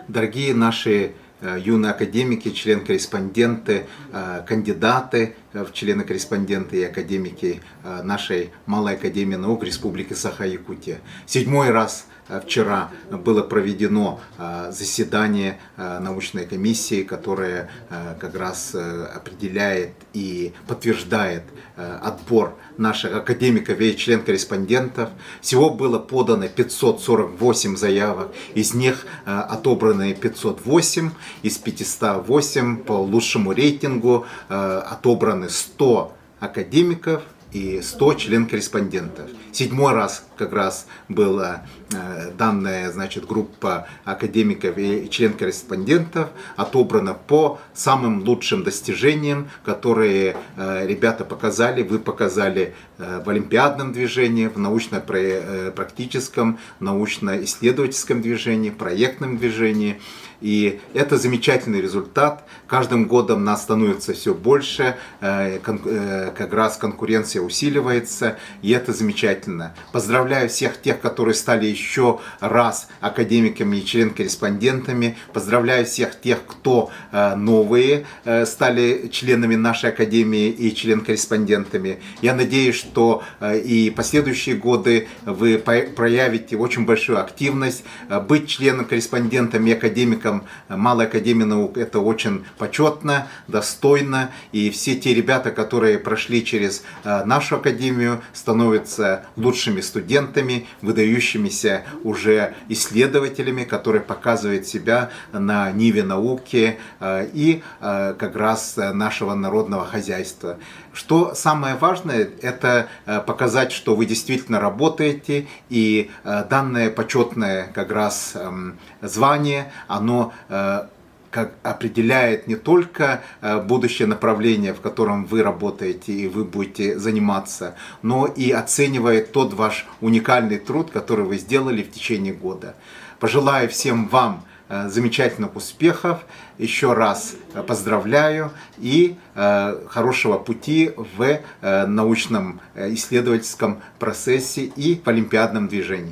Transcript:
Дорогие наши юные академики, член-корреспонденты, кандидаты в члены-корреспонденты и академики нашей Малой Академии наук Республики Саха-Якутия. 7-й раз вчера было проведено заседание научной комиссии, которая как раз определяет и подтверждает отбор наших академиков и член-корреспондентов. Всего было подано 548 заявок, из них отобраны 508, из 508 по лучшему рейтингу отобраны 100 академиков и 100 член-корреспондентов. 7-й раз как раз была данная, группа академиков и член-корреспондентов отобрана по самым лучшим достижениям, которые ребята показали, вы показали в олимпиадном движении, в научно-практическом, научно-исследовательском движении, проектном движении. И это замечательный результат. Каждым годом нас становится все больше, как раз конкуренция усиливается, и это замечательно. Поздравляю всех тех, которые стали еще раз академиками и член-корреспондентами. Поздравляю всех тех, кто новые стали членами нашей академии и член-корреспондентами. Я надеюсь, что и последующие годы вы проявите очень большую активность. Быть членом-корреспондентом и академиком Малой Академии наук — это очень почетно, достойно. И все те ребята, которые прошли через нашу академию, становятся лучшими студентами, выдающимися уже исследователями, которые показывают себя на ниве науки и как раз нашего народного хозяйства. Что самое важное, это показать, что вы действительно работаете, и данное почетное как раз звание, оно определяет не только будущее направление, в котором вы работаете и вы будете заниматься, но и оценивает тот ваш уникальный труд, который вы сделали в течение года. Пожелаю всем вам замечательных успехов, еще раз поздравляю и хорошего пути в научном исследовательском процессе и в олимпиадном движении.